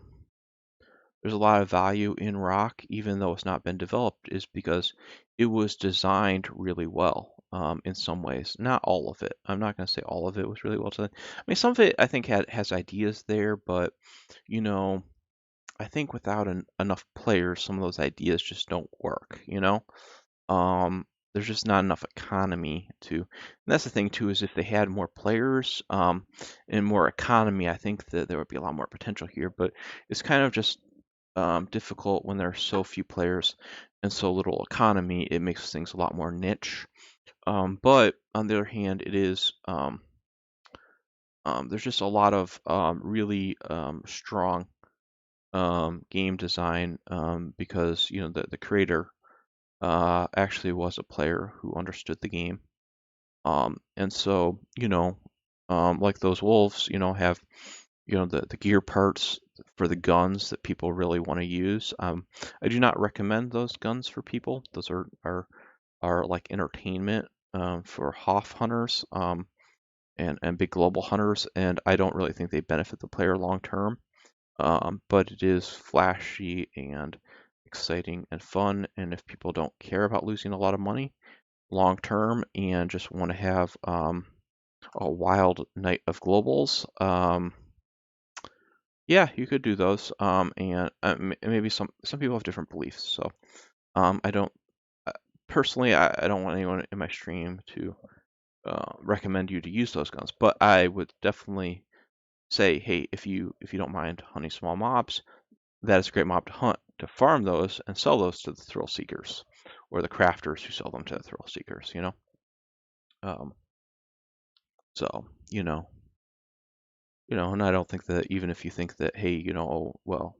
Speaker 1: there's a lot of value in rock, even though it's not been developed, is because it was designed really well in some ways. Not all of it. I'm not going to say all of it was really well designed. I mean, some of it I think has ideas there, but you know, I think without enough players, some of those ideas just don't work. Um, there's just not enough economy to. And that's the thing too, is if they had more players and more economy, I think that there would be a lot more potential here. But it's kind of just difficult when there are so few players and so little economy. It makes things a lot more niche. But on the other hand, it is there's just a lot of really strong game design because the creator actually was a player who understood the game. And so, like those wolves, have, the gear parts for the guns that people really want to use. I do not recommend those guns for people. Those are like entertainment for Hoff hunters and big global hunters, and I don't really think they benefit the player long term. But it is flashy and exciting and fun, and if people don't care about losing a lot of money long term and just want to have a wild night of globals, yeah, you could do those. And maybe some people have different beliefs. So I don't uh, personally, I don't want anyone in my stream to recommend you to use those guns, but I would definitely say, hey, if you don't mind hunting small mobs, that is a great mob to hunt, to farm those and sell those to the thrill seekers or the crafters who sell them to the thrill seekers. Um, so, and I don't think that even if you think that, hey, oh, well,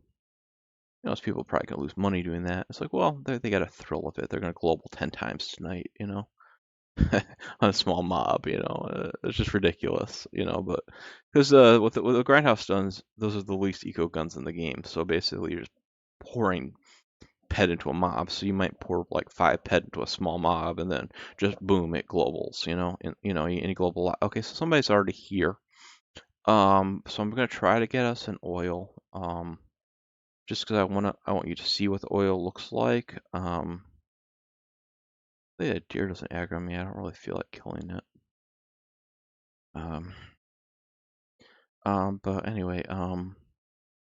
Speaker 1: those people are probably gonna lose money doing that. It's like, well, they got a thrill of it. They're gonna global 10 times tonight, on a small mob, it's just ridiculous, but because what the grindhouse guns, those are the least eco guns in the game. So basically, you're just pouring pet into a mob. So you might pour like 5 pet into a small mob, and then just boom, it globals, and any global. Okay, so somebody's already here. So I'm gonna try to get us an oil. Just because I want you to see what the oil looks like. The deer doesn't aggro me. I don't really feel like killing it. Um, but anyway,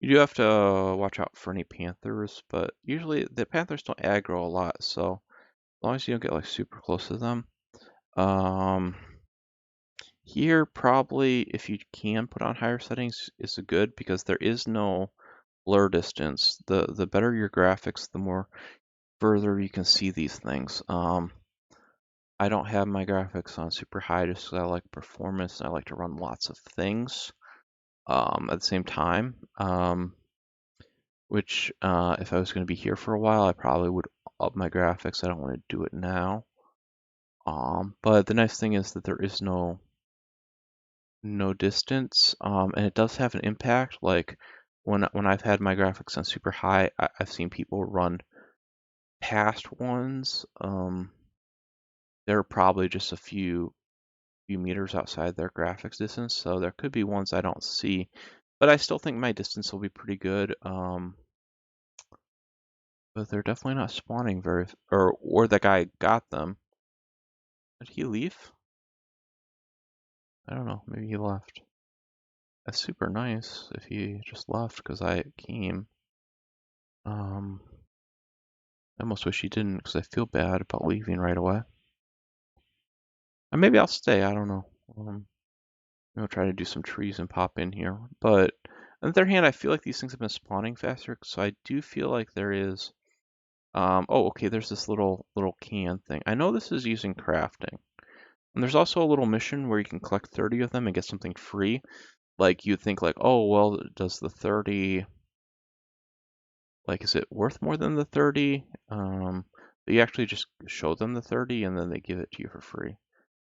Speaker 1: You do have to watch out for any panthers, but usually the panthers don't aggro a lot, so as long as you don't get like super close to them. Um, Here probably if you can put on higher settings is a good because there is no blur distance. The better your graphics, the more further you can see these things. I don't have my graphics on super high just because I like performance and I like to run lots of things at the same time. Which if I was going to be here for a while, I probably would up my graphics. I don't want to do it now. But the nice thing is that there is no distance, and it does have an impact. Like when I've had my graphics on super high, I've seen people run past ones. They're probably just a few meters outside their graphics distance, so there could be ones I don't see, but I still think my distance will be pretty good. But they're definitely not spawning very, or the guy got them. Did he leave? I don't know. Maybe he left. That's super nice if he just left because I came. Um, I almost wish he didn't because I feel bad about leaving right away. And maybe I'll stay. I don't know. Maybe I'll try to do some trees and pop in here. But on the other hand, I feel like these things have been spawning faster, so I do feel like there is. Oh, okay. There's this little can thing. I know this is using crafting. And there's also a little mission where you can collect 30 of them and get something free. Like you'd think like, oh, well, does the 30, like, is it worth more than the 30? But you actually just show them the 30 and then they give it to you for free.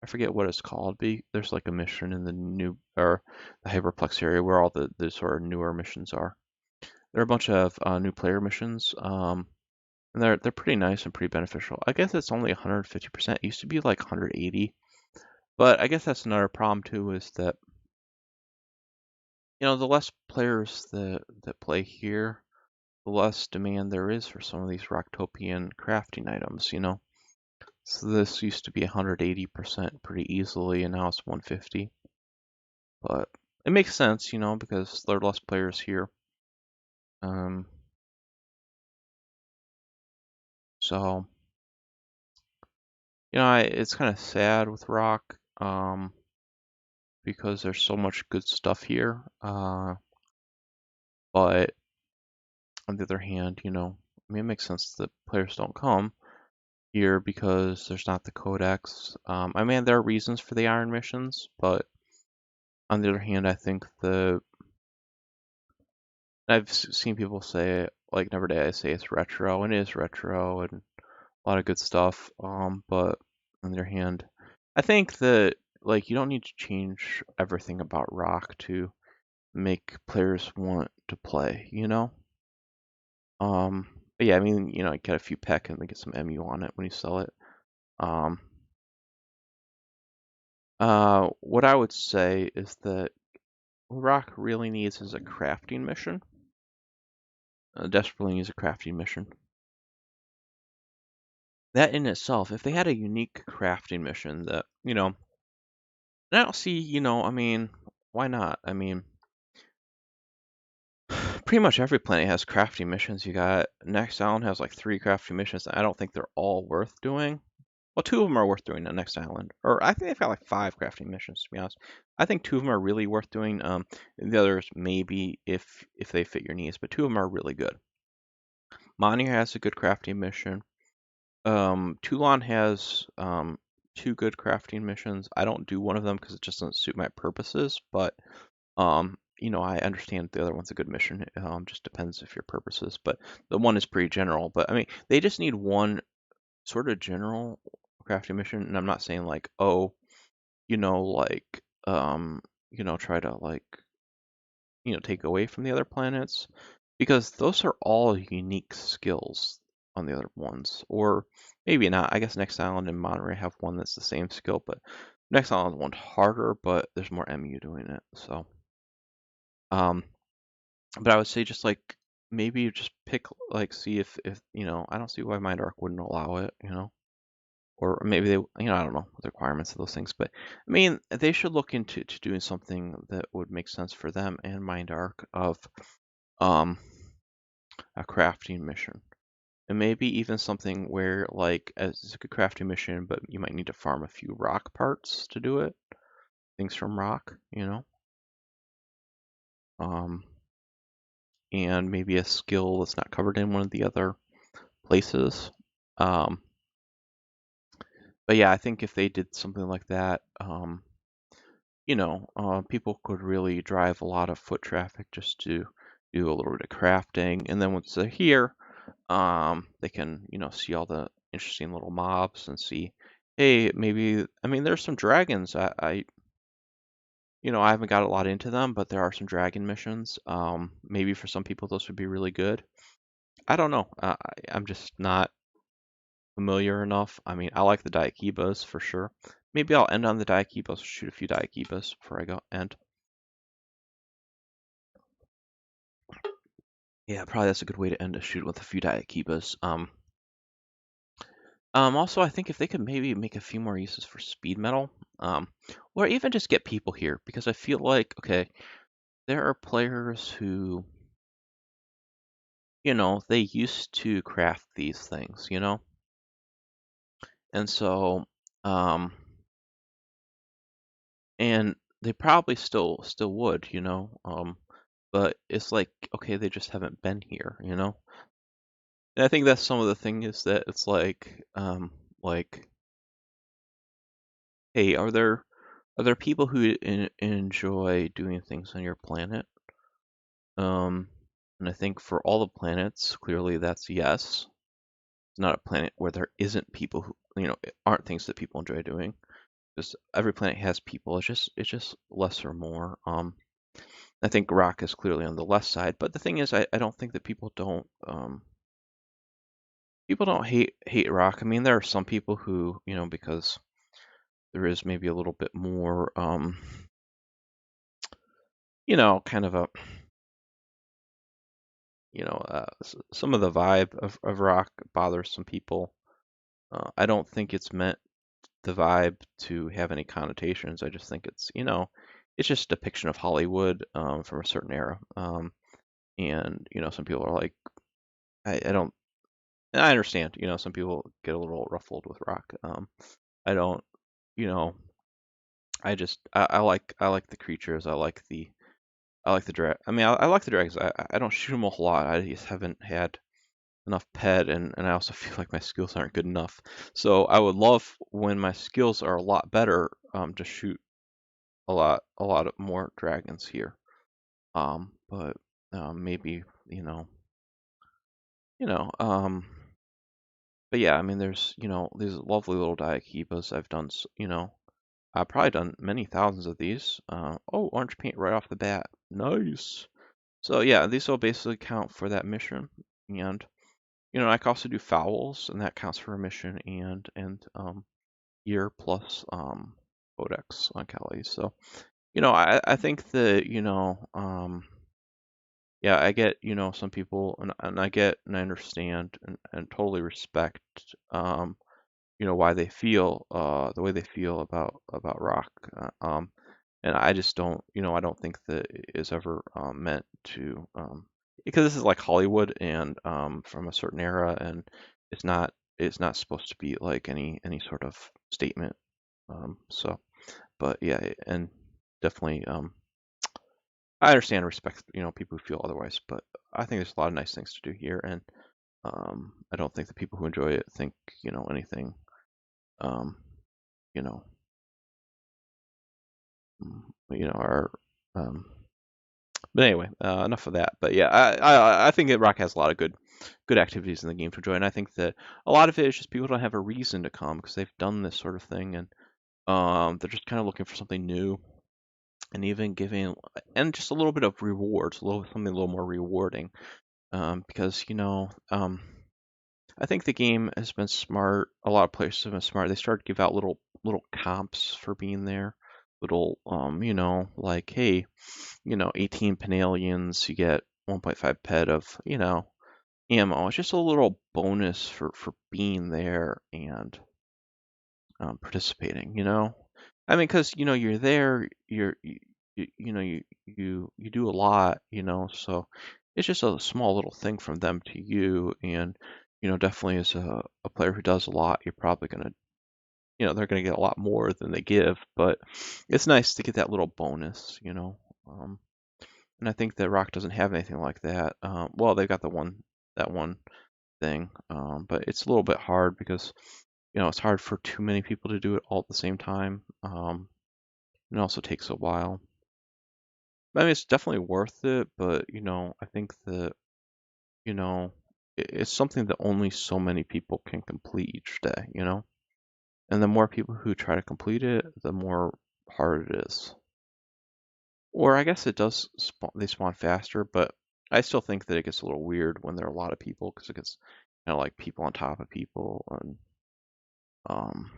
Speaker 1: I forget what it's called, but there's like a mission in the new, or the Hyperplex area where all the sort of newer missions are. There are a bunch of new player missions, and they're pretty nice and pretty beneficial. I guess it's only 150%. It used to be like 180, but I guess that's another problem too, is that the less players that play here, the less demand there is for some of these Rocktopian crafting items. So this used to be 180% pretty easily, and now it's 150. But it makes sense, because there are less players here. Um, so it's kind of sad with Rock, because there's so much good stuff here. But on the other hand, I mean, it makes sense that players don't come here because there's not the codex. I mean, there are reasons for the iron missions, but on the other hand, I think I've seen people say, like Never Day I say it's retro, and it is retro, and a lot of good stuff. But on the other hand, I think that like you don't need to change everything about Rock to make players want to play. Um, but yeah, I mean, get a few peck and then get some MU on it when you sell it. Um, what I would say is that what Rock really needs is a crafting mission. Desperately needs a crafting mission. That in itself, if they had a unique crafting mission that, I don't see, I mean, why not? I mean, pretty much every planet has crafting missions. You got Next Island has like 3 crafting missions. I don't think they're all worth doing. Well, 2 of them are worth doing on Next Island, or I think they've got like 5 crafting missions to be honest. I think 2 of them are really worth doing. The others maybe if they fit your needs, but 2 of them are really good. Monier has a good crafting mission. Toulon has 2 good crafting missions. I don't do one of them because it just doesn't suit my purposes, but I understand the other one's a good mission. Just depends if your purposes, but the one is pretty general. But I mean, they just need one sort of general crafting mission, and I'm not saying like, oh, like try to like take away from the other planets, because those are all unique skills on the other ones. Or maybe not. I guess Next Island and Monterey have one that's the same skill, but Next Island one's harder, but there's more MU doing it. So, um, but I would say just like maybe just pick like see if I don't see why Mind Arc wouldn't allow it. Or maybe I don't know the requirements of those things, but I mean, they should look into doing something that would make sense for them and Mind Arc of um, a crafting mission. And maybe even something where, like, as a good crafting mission, but you might need to farm a few rock parts to do it. Things from rock, you know? Um, and maybe a skill that's not covered in one of the other places. Um, but yeah, I think if they did something like that, people could really drive a lot of foot traffic just to do a little bit of crafting. And then once they're here, they can, see all the interesting little mobs and see, hey, maybe, I mean, there's some dragons. I haven't got a lot into them, but there are some dragon missions. Maybe for some people, those would be really good. I don't know. I'm just not familiar enough. I mean, I like the Daikibas for sure. Maybe I'll end on the Daikibas, shoot a few Daikibas before I go end. Yeah, probably that's a good way to end a shoot with a few Daikibas. Also, I think if they could maybe make a few more uses for speed metal, um, or even just get people here, because I feel like, okay, there are players who, they used to craft these things, and so, um, and they probably still would, but it's like, okay, they just haven't been here. And I think that's some of the thing is that it's like, hey, are there people who enjoy doing things on your planet? And I think for all the planets, clearly that's yes. It's not a planet where there isn't people who, aren't things that people enjoy doing. Because every planet has people. It's just less or more. I think rock is clearly on the less side, but the thing is, I don't think that people don't hate rock. I mean, there are some people who, because there is maybe a little bit more, kind of a, some of the vibe of rock bothers some people. I don't think it's meant the vibe to have any connotations. I just think it's just a depiction of Hollywood from a certain era. And some people are like, I don't, and I understand. Some people get a little ruffled with rock. I don't, you know, I like the creatures. I like the drag. I mean, I like the dragons. I don't shoot them a whole lot. I just haven't had enough pet, and I also feel like my skills aren't good enough. So I would love when my skills are a lot better, to shoot a lot of more dragons here. But maybe you know. But yeah, I mean, there's these lovely little Diakibas. I've probably done many thousands of these. Oh, orange paint right off the bat. Nice. So yeah, these will basically count for that mission. And I can also do fouls, and that counts for a mission and year plus codex on Kelly. So I think that yeah, I get some people, and I get and I understand and totally respect why they feel the way they feel about rock. And I just don't, I don't think that it is ever meant to, because this is like Hollywood and from a certain era, and it's not supposed to be like any sort of statement. So, but yeah, and definitely, I understand and respect, people who feel otherwise, but I think there's a lot of nice things to do here, and I don't think the people who enjoy it think, anything, um, you know, are, um, but anyway, enough of that. But yeah, I think that Rock has a lot of good activities in the game to enjoy, and I think that a lot of it is just people don't have a reason to come because they've done this sort of thing, and they're just kind of looking for something new, and even giving and just a little bit of rewards, something a little more rewarding, because I think the game has been smart. A lot of players have been smart. They started to give out little comps for being there. Little, like, hey, 18 Penalions, you get 1.5 pet of, ammo. It's just a little bonus for being there and participating. I mean, because, you're there, you do a lot, so it's just a small little thing from them to you. And, definitely as a player who does a lot, you're probably going to, they're going to get a lot more than they give, but it's nice to get that little bonus. Um, and I think that Rock doesn't have anything like that. Well, they've got that one thing, but it's a little bit hard because, it's hard for too many people to do it all at the same time. It also takes a while. I mean, it's definitely worth it, but, I think that, you know, it's something that only so many people can complete each day. And the more people who try to complete it, the more hard it is. Or I guess it does spawn, they spawn faster, but I still think that it gets a little weird when there are a lot of people because it gets like people on top of people and um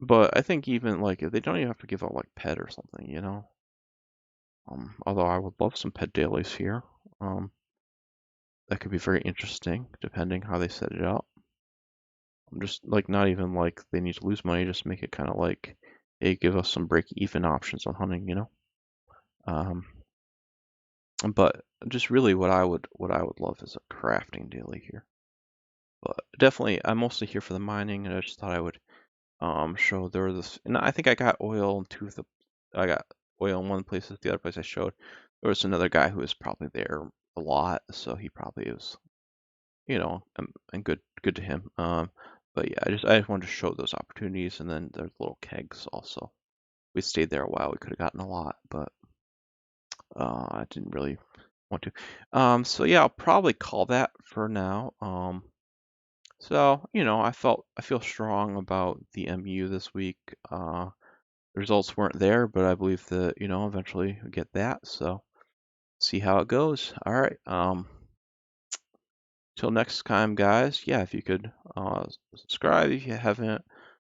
Speaker 1: but I think even like they don't even have to give out like pet or something. Although I would love some pet dailies here. Um that could be very interesting depending how they set it up. I'm just like not even like they need to lose money, just make it kind of like hey, give us some break even options on hunting. Um but just really what I would love is a crafting daily here. But definitely I'm mostly here for the mining and I just thought I would show there was this and I think I got oil in I got oil in one place, the other place I showed there was another guy who was probably there a lot, so he probably was and good to him. But yeah, I just wanted to show those opportunities, and then there's little kegs also. We stayed there a while. We could have gotten a lot, but I didn't really want to. So yeah, I'll probably call that for now. So I feel strong about the MU this week. The results weren't there, but I believe that eventually we get that. So see how it goes. All right. Till next time, guys. Yeah, if you could subscribe if you haven't,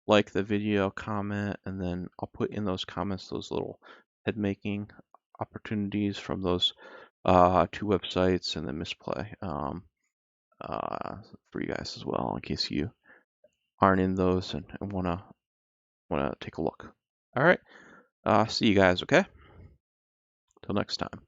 Speaker 1: like the video, comment, and then I'll put in those comments those little head making opportunities from those two websites and then misplay uh, for you guys as well in case you aren't in those and wanna take a look. All right. See you guys. Okay. Till next time.